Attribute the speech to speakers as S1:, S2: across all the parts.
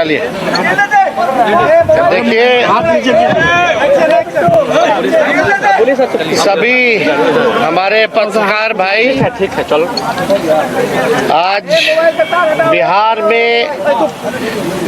S1: निकालिए। देखिए, सभी हमारे पत्रकार भाई,
S2: ठीक है चलो।
S1: आज बिहार में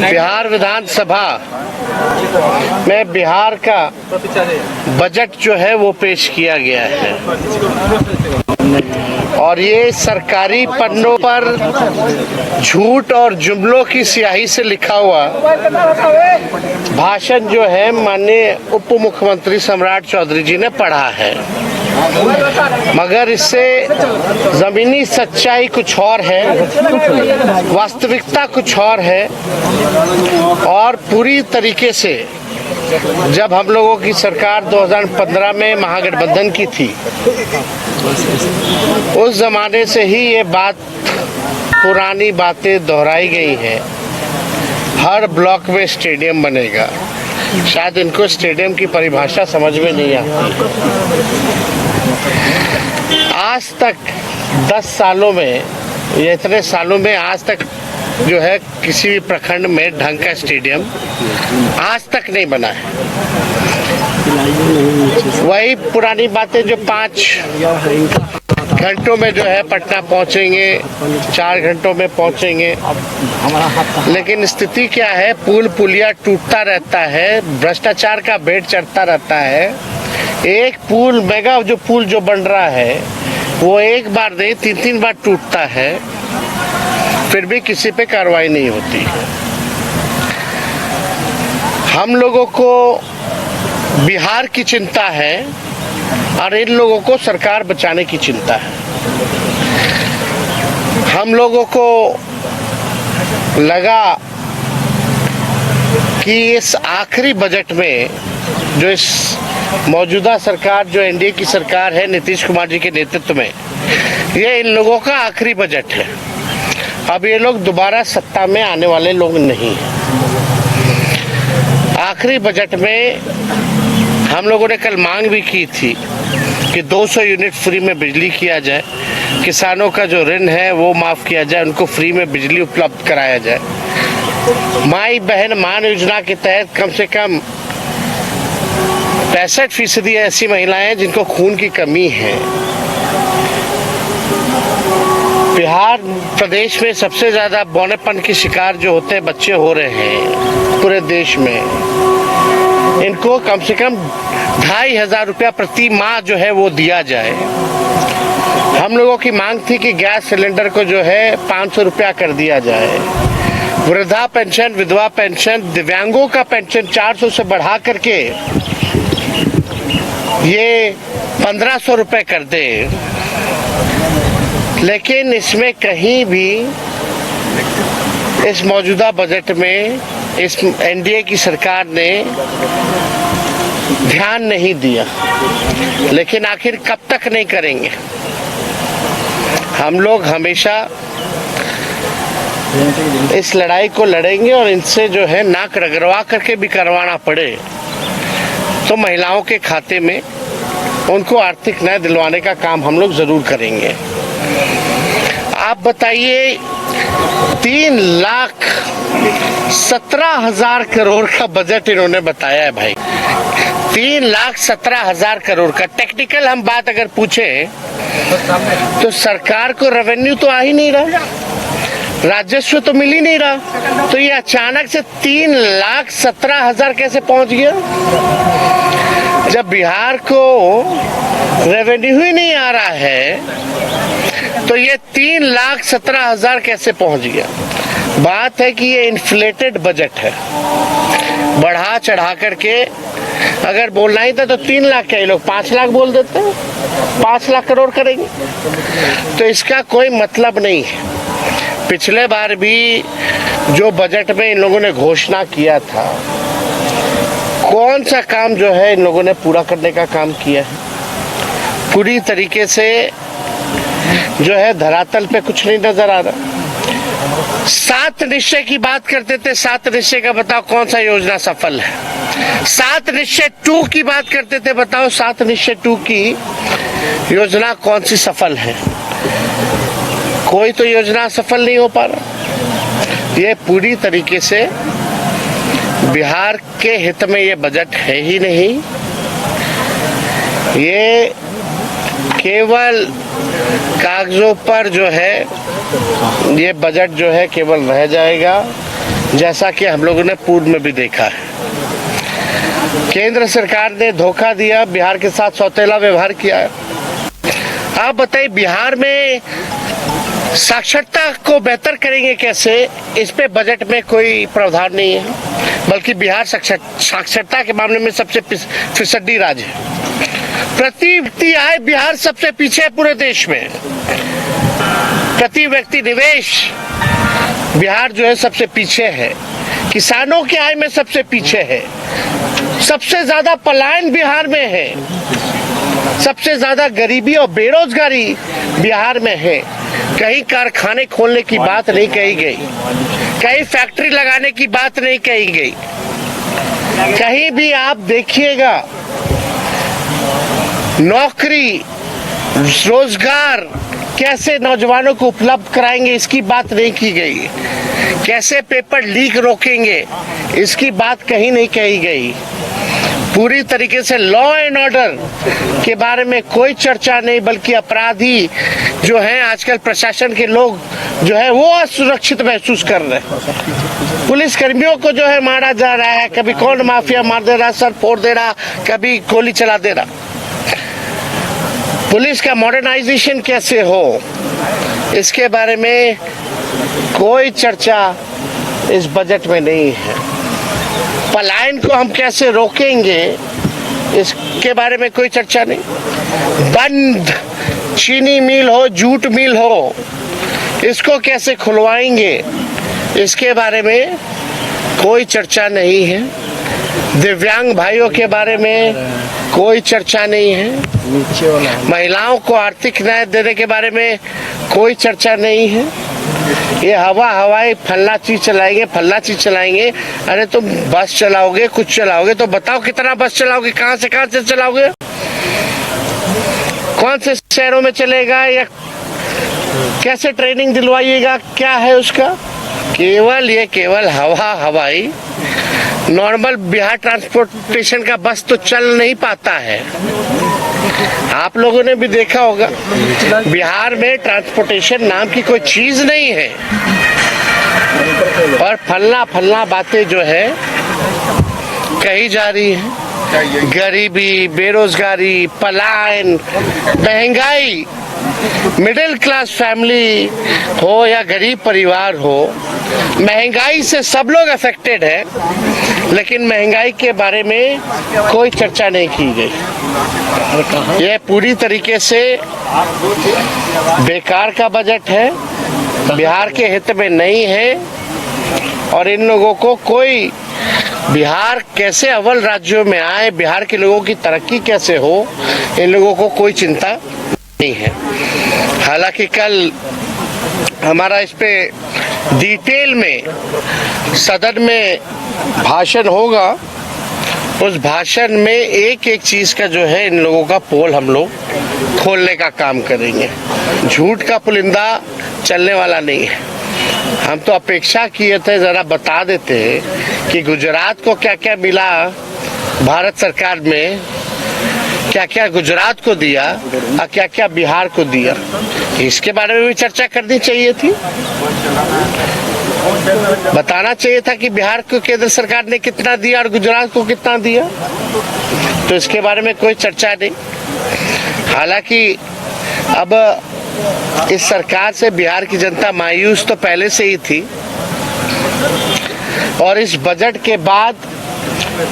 S1: बिहार विधानसभा में बिहार का बजट जो है वो पेश किया गया है और ये सरकारी पन्नों पर झूठ और जुमलों की स्याही से लिखा हुआ भाषण जो है माननीय उप मुख्यमंत्री सम्राट चौधरी जी ने पढ़ा है, मगर इससे जमीनी सच्चाई कुछ और है, वास्तविकता कुछ और है। और पूरी तरीके से जब हम लोगों की सरकार 2015 में महागठबंधन की थी, उस जमाने से ही ये बात पुरानी बातें दोहराई गई हैं। हर ब्लॉक में स्टेडियम बनेगा। शायद इनको स्टेडियम की परिभाषा समझ में नहीं आती। आज तक 10 सालों में, ये इतने सालों में आज तक जो है किसी भी प्रखंड में ढंग का स्टेडियम आज तक नहीं बना है। वही पुरानी बातें जो 5 घंटों में जो है पटना पहुंचेंगे, 4 घंटों में पहुंचेंगे, लेकिन स्थिति क्या है, पुल पुलिया टूटता रहता है, भ्रष्टाचार का भेंट चढ़ता रहता है। एक पुल, मेगा जो पुल जो बन रहा है वो एक बार नहीं 3-3 बार टूटता है, फिर भी किसी पे कार्रवाई नहीं होती। हम लोगों को बिहार की चिंता है और इन लोगों को सरकार बचाने की चिंता है। हम लोगों को लगा कि इस आखिरी बजट में जो इस मौजूदा सरकार, जो एनडीए की सरकार है नीतीश कुमार जी के नेतृत्व में, ये इन लोगों का आखिरी बजट है। अब ये लोग दोबारा सत्ता में आने वाले लोग नहीं हैं। आखिरी बजट में हम लोगों ने कल मांग भी की थी कि 200 यूनिट फ्री में बिजली किया जाए, किसानों का जो ऋण है वो माफ़ किया जाए, उनको फ्री में बिजली उपलब्ध कराया जाए। माई बहन मान योजना के तहत कम से कम 65% ऐसी महिलाएं हैं जिनको खून की कमी है। बिहार प्रदेश में सबसे ज़्यादा बौनेपन की शिकार जो होते हैं बच्चे हो रहे हैं पूरे देश में। इनको कम से कम 2500 रुपया प्रति माह जो है वो दिया जाए। हम लोगों की मांग थी कि गैस सिलेंडर को जो है 500 रुपया कर दिया जाए। वृद्धा पेंशन, विधवा पेंशन, दिव्यांगों का पेंशन 400 से बढ़ा करके ये 1500 रुपये कर दे। लेकिन इसमें कहीं भी इस मौजूदा बजट में इस एनडीए की सरकार ने ध्यान नहीं दिया। लेकिन आखिर कब तक नहीं करेंगे? हम लोग हमेशा इस लड़ाई को लड़ेंगे और इनसे जो है नाक रगड़वा करके भी करवाना पड़े तो महिलाओं के खाते में उनको आर्थिक न्याय दिलवाने का काम हम लोग जरूर करेंगे। आप बताइए, 3,17,000 करोड़ का बजट इन्होंने बताया है भाई। 3,17,000 करोड़ का। टेक्निकल हम बात अगर पूछे तो सरकार को रेवेन्यू तो आ ही नहीं रहा, राजस्व तो मिल ही नहीं रहा, तो ये अचानक से 3,17,000 कैसे पहुंच गया? जब बिहार को रेवेन्यू ही नहीं आ रहा है तो ये 3,17,000 कैसे पहुंच गया? बात है कि ये इन्फ्लेटेड बजट है, बढ़ा चढ़ा करके। अगर बोलना ही था तो 3 लाख क्या, ये लोग 5 लाख बोल देते हैं, 5 लाख करोड़ करेंगे, तो इसका कोई मतलब नहीं है। पिछले बार भी जो बजट में इन लोगों ने घोषणा किया था, कौन सा काम जो है इन लोगों ने पूरा करने का काम किया है? पूरी तरीके से जो है धरातल पे कुछ नहीं नजर आ रहा। 7 निश्चय की बात करते थे, 7 निश्चय का बताओ कौन सा योजना सफल है? 7 निश्चय 2 की बात करते थे, बताओ 7 निश्चय 2 की योजना कौन सी सफल है? कोई तो योजना सफल नहीं हो पा रहा। ये पूरी तरीके से बिहार के हित में ये बजट है ही नहीं। ये केवल कागजों पर जो है ये बजट जो है केवल रह जाएगा, जैसा कि हम लोगों ने पूर्व में भी देखा है। केंद्र सरकार ने धोखा दिया, बिहार के साथ सौतेला व्यवहार किया है। आप बताइए, बिहार में साक्षरता को बेहतर करेंगे कैसे? इस पे बजट में कोई प्रावधान नहीं है, बल्कि बिहार साक्षरता के मामले में सबसे फिसड्डी राज्य है। प्रति व्यक्ति आय बिहार सबसे पीछे है पूरे देश में। प्रति व्यक्ति निवेश बिहार जो है सबसे पीछे है। किसानों की आय में सबसे पीछे है। सबसे ज्यादा पलायन बिहार में है। सबसे ज्यादा गरीबी और बेरोजगारी बिहार में है। कहीं कारखाने खोलने की बात नहीं कही गई, कहीं फैक्ट्री लगाने की बात नहीं कही गई। कहीं भी आप देखिएगा नौकरी रोजगार कैसे नौजवानों को उपलब्ध कराएंगे इसकी बात नहीं की गई। कैसे पेपर लीक रोकेंगे इसकी बात कहीं नहीं कही गई। पूरी तरीके से लॉ एंड ऑर्डर के बारे में कोई चर्चा नहीं, बल्कि अपराधी जो हैं आजकल प्रशासन के लोग जो है वो असुरक्षित महसूस कर रहे हैं। पुलिस कर्मियों को जो है मारा जा रहा है, कभी कौन माफिया मार दे रहा, सर फोड़ दे रहा, कभी गोली चला दे रहा। पुलिस का मॉडर्नाइजेशन कैसे हो इसके बारे में कोई चर्चा इस बजट में नहीं है। पलायन को हम कैसे रोकेंगे इसके बारे में कोई चर्चा नहीं। बंद चीनी मिल हो, जूट मिल हो, इसको कैसे खुलवाएंगे इसके बारे में कोई चर्चा नहीं है। दिव्यांग भाइयों के बारे में कोई चर्चा नहीं है। महिलाओं को आर्थिक न्याय देने के बारे में कोई चर्चा नहीं है। ये हवाई फल्ला चीज चलाएंगे, फल्ला चीज चलाएंगे। अरे तुम बस चलाओगे, कुछ चलाओगे तो बताओ कितना बस चलाओगे, कहां से चलाओगे, कौन से शहरों में चलेगा, या कैसे ट्रेनिंग दिलवाइएगा, क्या है उसका? केवल हवाई नॉर्मल बिहार ट्रांसपोर्टेशन का बस तो चल नहीं पाता है। आप लोगों ने भी देखा होगा बिहार में ट्रांसपोर्टेशन नाम की कोई चीज नहीं है। और फल्ला बातें जो है कही जा रही है। गरीबी, बेरोजगारी, पलायन, महंगाई, मिडिल क्लास फैमिली हो या गरीब परिवार हो, महंगाई से सब लोग अफेक्टेड है, लेकिन महंगाई के बारे में कोई चर्चा नहीं की गई। यह पूरी तरीके से बेकार का बजट है, बिहार के हित में नहीं है। और इन लोगों को कोई बिहार कैसे अव्वल राज्यों में आए, बिहार के लोगों की तरक्की कैसे हो, इन लोगों को कोई चिंता नहीं है। हालांकि कल हमारा इस पे डिटेल में सदन में भाषण होगा। उस भाषण में एक एक चीज का जो है इन लोगों का पोल हम लोग खोलने का काम करेंगे। झूठ का पुलिंदा चलने वाला नहीं है। हम तो अपेक्षा किए थे जरा बता देते कि गुजरात को क्या क्या मिला भारत सरकार में, क्या क्या गुजरात को दिया और क्या क्या बिहार को दिया, इसके बारे में भी चर्चा करनी चाहिए थी। बताना चाहिए था कि बिहार को केंद्र सरकार ने कितना दिया और गुजरात को कितना दिया। तो इसके बारे में कोई चर्चा नहीं। हालांकि अब इस सरकार से बिहार की जनता मायूस तो पहले से ही थी, और इस बजट के बाद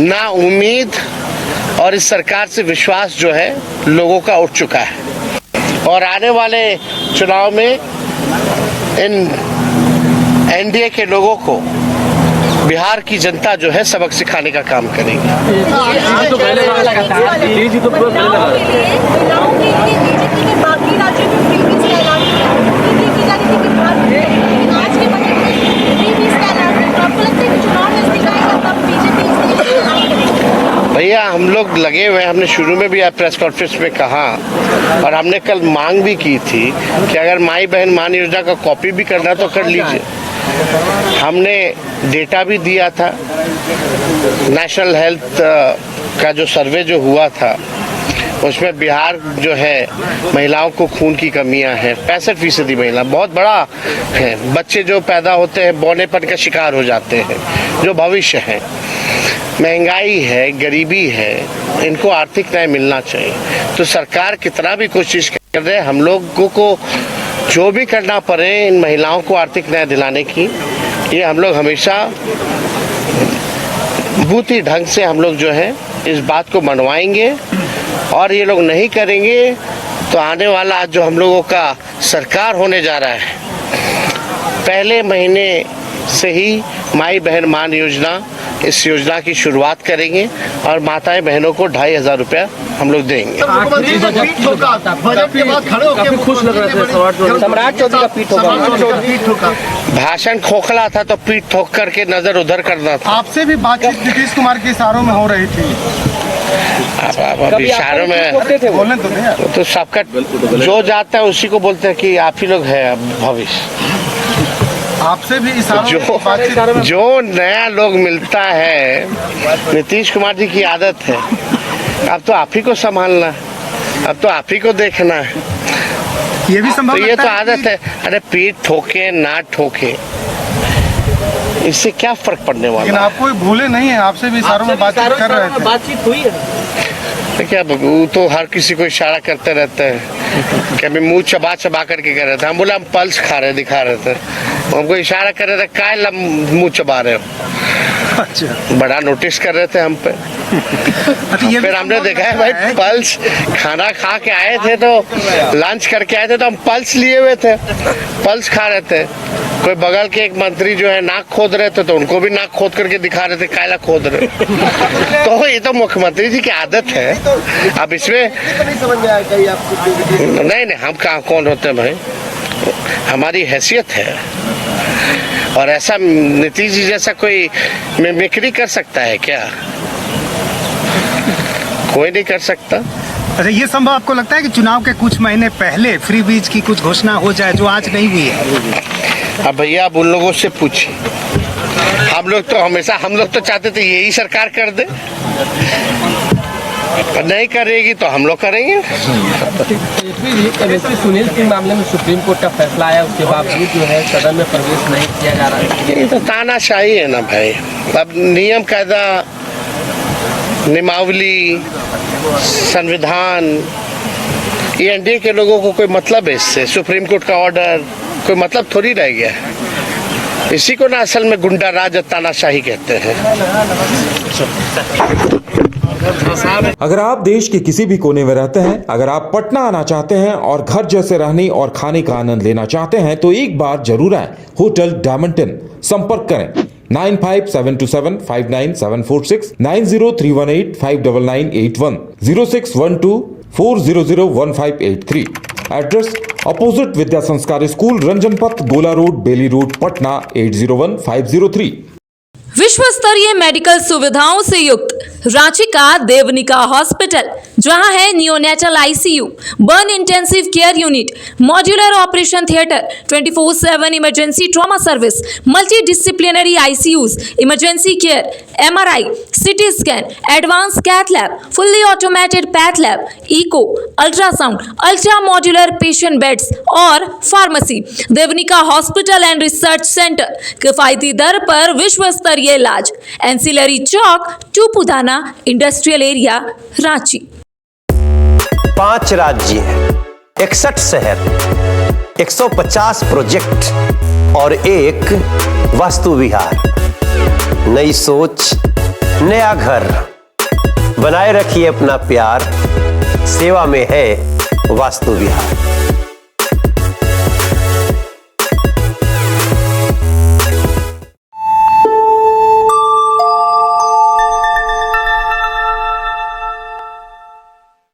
S1: ना उम्मीद और इस सरकार से विश्वास जो है लोगों का उठ चुका है। और आने वाले चुनाव में इन एनडीए के लोगों को बिहार की जनता जो है सबक सिखाने का काम करेगी। भैया हम लोग लगे हुए, हमने शुरू में भी प्रेस कॉन्फ्रेंस में कहा और हमने कल मांग भी की थी कि अगर माई बहन मान योजना का कॉपी भी करना तो कर लीजिए। हमने डेटा भी दिया था। नेशनल हेल्थ का जो सर्वे जो हुआ था उसमें बिहार जो है महिलाओं को खून की कमियां हैं, 65% महिला, बहुत बड़ा है। बच्चे जो पैदा होते हैं बौनेपन का शिकार हो जाते हैं, जो भविष्य है। महंगाई है, गरीबी है, इनको आर्थिक न्याय मिलना चाहिए। तो सरकार कितना भी कोशिश कर रहे हैं, हम लोगों को जो भी करना पड़े इन महिलाओं को आर्थिक न्याय दिलाने की, ये हम लोग हमेशा बूथी ढंग से हम लोग जो है इस बात को मनवाएंगे। और ये लोग नहीं करेंगे तो आने वाला जो हम लोगों का सरकार होने जा रहा है, पहले महीने से ही माई बहन मान योजना, इस योजना की शुरुआत करेंगे और माताएं बहनों को 2500 रुपया हम लोग देंगे। भाषण खोखला था तो पीठ ठोक करके नजर उधर करना था।
S2: आपसे भी बातचीत नीतीश कुमार के इशारों में हो रही थी।
S1: अब इशारों में तो सबका जो जाता है उसी को बोलते हैं कि आप ही लोग है भविष्य।
S2: आपसे भी इशारों
S1: जो नया लोग मिलता है, नीतीश कुमार जी की आदत है, अब तो आप ही को संभालना, अब तो आप ही को देखना है।
S2: ये भी संभव
S1: तो ये तो आदत है। अरे पीठ ठोके ना ठोके, इससे क्या फर्क पड़ने वाला?
S2: लेकिन आप कोई भूले नहीं है, आपसे भी इशारों में बातचीत कर रहे थे।
S3: बातचीत हुई है
S1: क्या? वो तो हर किसी को इशारा करते रहते हैं कि अभी मुंह चबा चबा करके कह रहे थे। हम बोला हम पल्स खा रहे, दिखा रहे थे, हमको इशारा कर रहे थे, काय मुंह चबा रहे हो?
S2: अच्छा,
S1: बड़ा नोटिस कर रहे थे हम पे। फिर हमने देखा है भाई पल्स, खाना खा के आए थे तो लंच करके आए थे तो हम पल्स लिए हुए थे, पल्स खा रहे थे। कोई बगल के एक मंत्री जो है नाक खोद रहे थे तो उनको भी नाक खोद करके दिखा रहे थे, कायला खोद रहे। तो ये तो मुख्यमंत्री जी की आदत है। अब इसमें नहीं, हम कहाँ कौन होते हैं भाई, हमारी हैसियत है। और ऐसा नीतीश जी जैसा कोई मिमिक्री कर सकता है क्या? कोई नहीं कर सकता।
S2: अच्छा, ये संभव आपको लगता है कि चुनाव के कुछ महीने पहले फ्री बीज की कुछ घोषणा हो जाए जो आज नहीं हुई है?
S1: अब भैया आप उन लोगों से पूछिए। हम लोग तो चाहते थे यही सरकार कर दे, पर नहीं करेगी तो हम लोग करेंगे।
S3: सुनील के मामले में सुप्रीम कोर्ट का फैसला आया, उसके बावजूद जो है सदन में प्रवेश नहीं किया जा रहा है।
S1: ये तो तानाशाही है ना भाई। अब नियम कायदा, नियमावली, संविधान, ये एनडीए के लोगों को कोई मतलब है इससे? सुप्रीम कोर्ट का ऑर्डर कोई मतलब थोड़ी रह गया है। इसी को ना असल में गुंडा राज और तानाशाही कहते हैं।
S4: अगर आप देश के किसी भी कोने में रहते हैं, अगर आप पटना आना चाहते हैं और घर जैसे रहने और खाने का आनंद लेना चाहते हैं तो एक बार जरूर आए होटल डायमंड इन। संपर्क करें 9572759746, 9031859981, 0612400153। एड्रेस अपोजिट विद्या संस्कार स्कूल, रंजन पथ, गोला रोड, बेली रोड, पटना 801503।
S5: विश्व स्तरीय मेडिकल सुविधाओं से युक्त रांची का देवनिका हॉस्पिटल, जहां है neonatal ICU, burn intensive care unit, modular operation theatre, 24/7 emergency trauma service, multi disciplinary ICUs, emergency care, MRI, CT scan, advance cath lab, fully automated path lab, echo, ultrasound, ultra modular patient beds और pharmacy. Devnika hospital and research centre, किफायती दर पर विश्व स्तरीय इलाज, ancillary chowk, Tupudana industrial area, Ranchi.
S6: 5 राज्य, 61 शहर, 150 project और एक वास्तु विहार। नई सोच, नया घर, बनाए रखिए अपना प्यार, सेवा में है वास्तु विहार।